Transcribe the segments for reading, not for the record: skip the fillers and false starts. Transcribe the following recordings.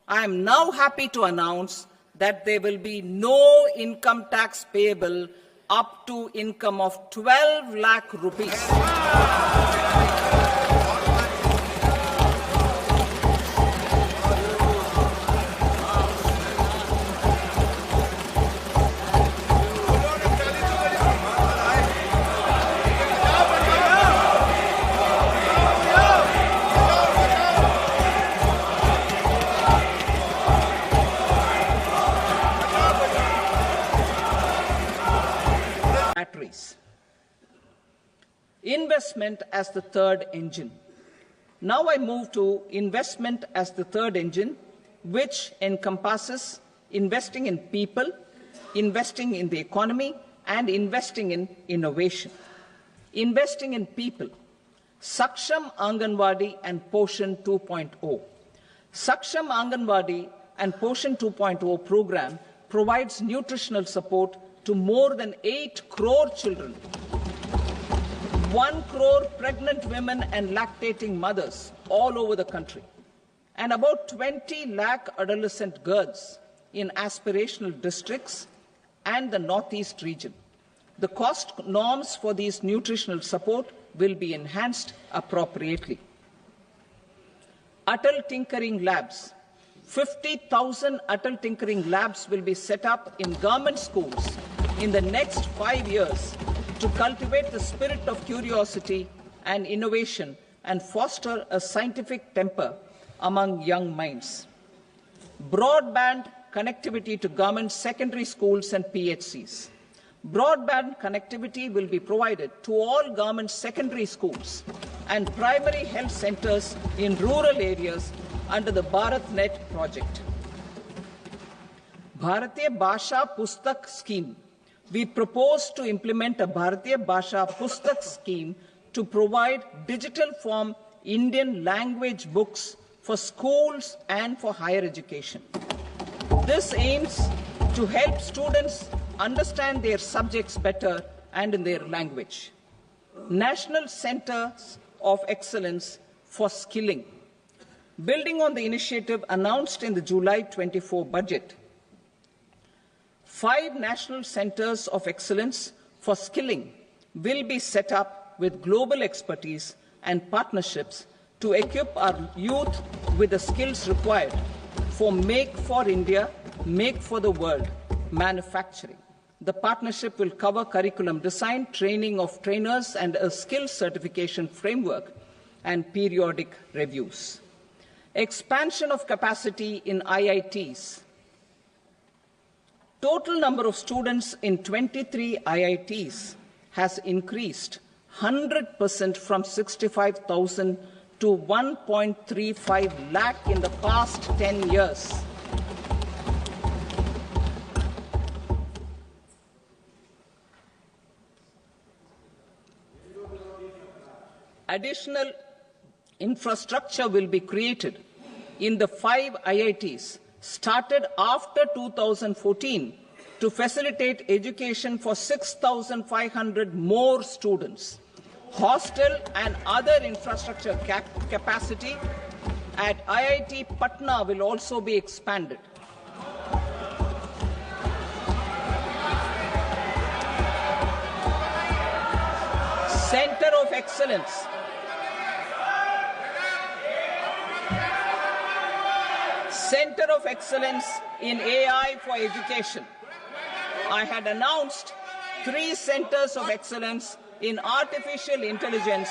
I am now happy to announce that there will be no income tax payable up to income of 12 lakh rupees. Batteries. Investment as the third engine. Now I move to investment as the third engine, which encompasses investing in people, investing in the economy, and investing in innovation. Investing in people. Saksham Anganwadi and Poshan 2.0. Saksham Anganwadi and Poshan 2.0 program provides nutritional support to more than 8 crore children, 1 crore pregnant women and lactating mothers all over the country, and about 20 lakh adolescent girls in aspirational districts and the Northeast region. The cost norms for these nutritional support will be enhanced appropriately. Atal Tinkering Labs. 50,000 Atal Tinkering Labs will be set up in government schools in the next 5 years to cultivate the spirit of curiosity and innovation and foster a scientific temper among young minds. Broadband connectivity to government secondary schools and PHCs. Broadband connectivity will be provided to all government secondary schools and primary health centers in rural areas under the BharatNet project. Bharatiya Bhasha Pustak Scheme. We propose to implement a Bharatiya Bhasha Pustak scheme to provide digital form Indian language books for schools and for higher education. This aims to help students understand their subjects better and in their language. National Centers of Excellence for Skilling. Building on the initiative announced in the July 24 budget, 5 national centers of excellence for skilling will be set up with global expertise and partnerships to equip our youth with the skills required for Make for India, Make for the World manufacturing. The partnership will cover curriculum design, training of trainers, and a skills certification framework and periodic reviews. Expansion of capacity in IITs. Total number of students in 23 IITs has increased 100% from 65,000 to 1.35 lakh in the past 10 years. Additional infrastructure will be created in the 5 IITs started after 2014 to facilitate education for 6,500 more students. Hostel and other infrastructure capacity at IIT Patna will also be expanded. Center of Excellence. Center of Excellence in AI for Education. I had announced 3 centers of excellence in artificial intelligence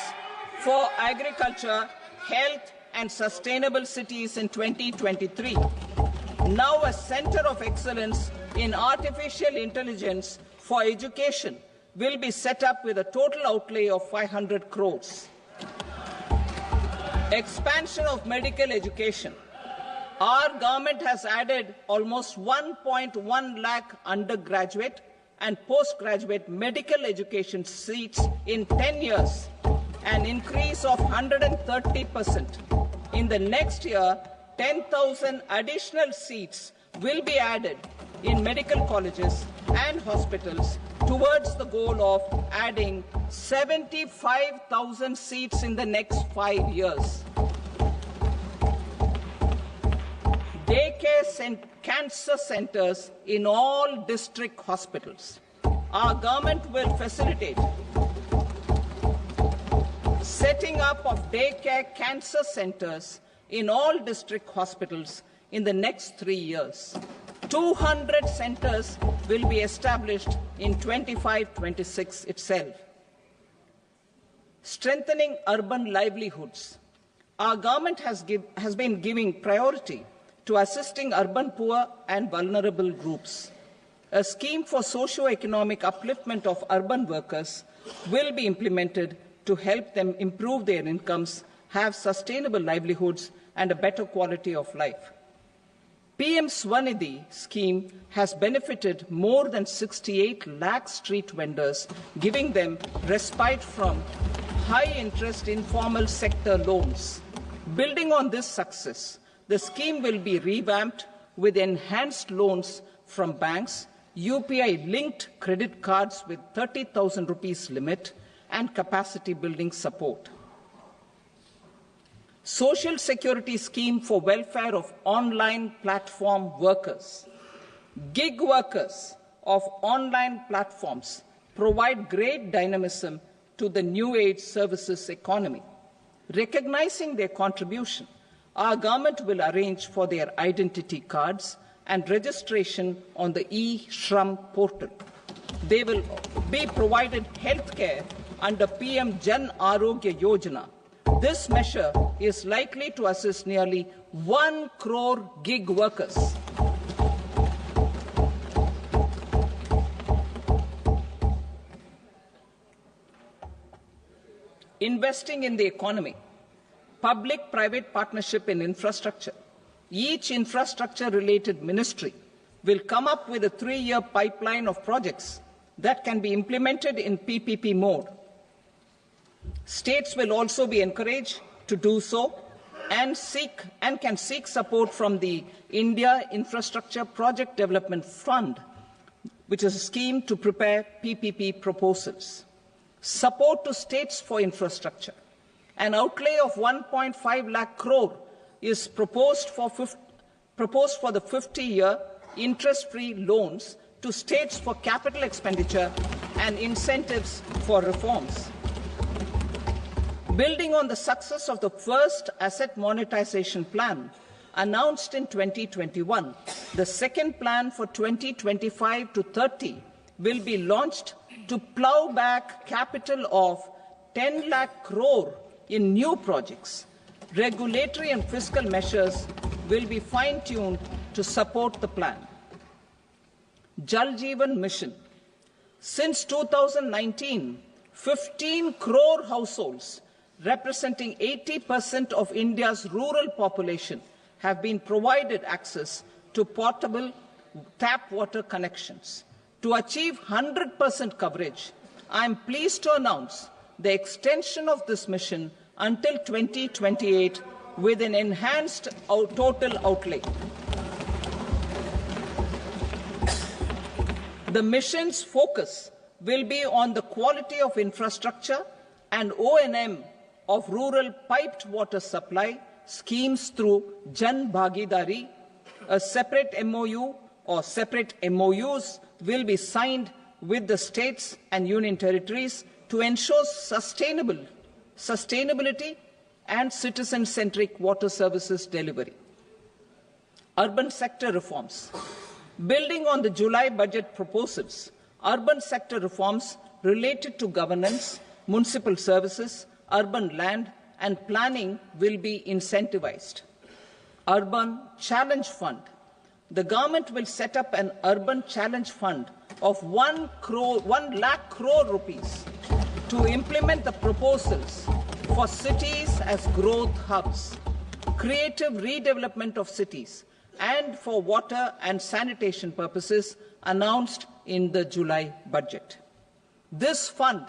for agriculture, health, and sustainable cities in 2023. Now a center of excellence in artificial intelligence for education will be set up with a total outlay of 500 crores. Expansion of medical education. Our government has added almost 1.1 lakh undergraduate and postgraduate medical education seats in 10 years, an increase of 130%. In the next year, 10,000 additional seats will be added in medical colleges and hospitals towards the goal of adding 75,000 seats in the next 5 years. daycare cancer centers in all district hospitals. Our government will facilitate setting up of daycare cancer centers in all district hospitals in the next 3 years. 200 centers will be established in 25-26 itself. Strengthening urban livelihoods. Our government has been giving priority to assisting urban poor and vulnerable groups. A scheme for socio-economic upliftment of urban workers will be implemented to help them improve their incomes, have sustainable livelihoods, and a better quality of life. PM Swanidhi scheme has benefited more than 68 lakh street vendors, giving them respite from high-interest informal sector loans. Building on this success, the scheme will be revamped with enhanced loans from banks, UPI-linked credit cards with 30,000 rupees limit, and capacity building support. Social Security Scheme for welfare of online platform workers. Gig workers of online platforms provide great dynamism to the new age services economy. Recognizing their contribution, our government will arrange for their identity cards and registration on the e-Shram portal. They will be provided healthcare under PM Jan Arogya Yojana. This measure is likely to assist nearly 1 crore gig workers. Investing in the economy. Public-private partnership in infrastructure. Each infrastructure-related ministry will come up with a 3-year pipeline of projects that can be implemented in PPP mode. States will also be encouraged to do so and can seek support from the India Infrastructure Project Development Fund, which is a scheme to prepare PPP proposals. Support to states for infrastructure. An outlay of 1.5 lakh crore is proposed for the 50-year interest-free loans to states for capital expenditure and incentives for reforms. Building on the success of the first asset monetization plan announced in 2021, the second plan for 2025 to 30 will be launched to plow back capital of 10 lakh crore in new projects. Regulatory and fiscal measures will be fine-tuned to support the plan. Jal Jeevan Mission. Since 2019, 15 crore households representing 80% of India's rural population have been provided access to portable tap water connections. To achieve 100% coverage, I am pleased to announce the extension of this mission until 2028 with an enhanced total outlay. The mission's focus will be on the quality of infrastructure and O&M of rural piped water supply schemes through Jan Bhagidari. A separate MOU or separate MOUs will be signed with the states and union territories to ensure sustainability and citizen-centric water services delivery. Urban sector reforms. Building on the July budget proposals, urban sector reforms related to governance, municipal services, urban land and planning will be incentivized. Urban Challenge Fund. The government will set up an Urban Challenge Fund of 1 lakh crore rupees to implement the proposals for cities as growth hubs, creative redevelopment of cities, and for water and sanitation purposes announced in the July budget. This fund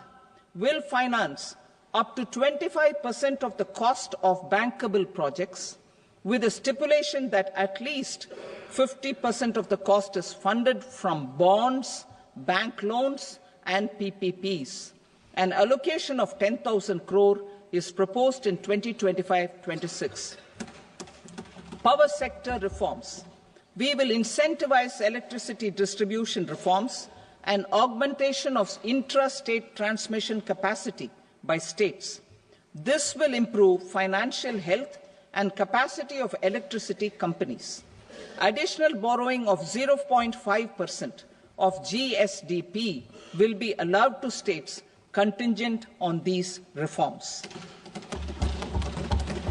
will finance up to 25% of the cost of bankable projects, with a stipulation that at least 50% of the cost is funded from bonds, bank loans, and PPPs. An allocation of 10,000 crore is proposed in 2025-26. power sector reforms. We will incentivize electricity distribution reforms and augmentation of intra-state transmission capacity by states. This will improve financial health and capacity of electricity companies. Additional borrowing of 0.5% of GSDP will be allowed to states contingent on these reforms.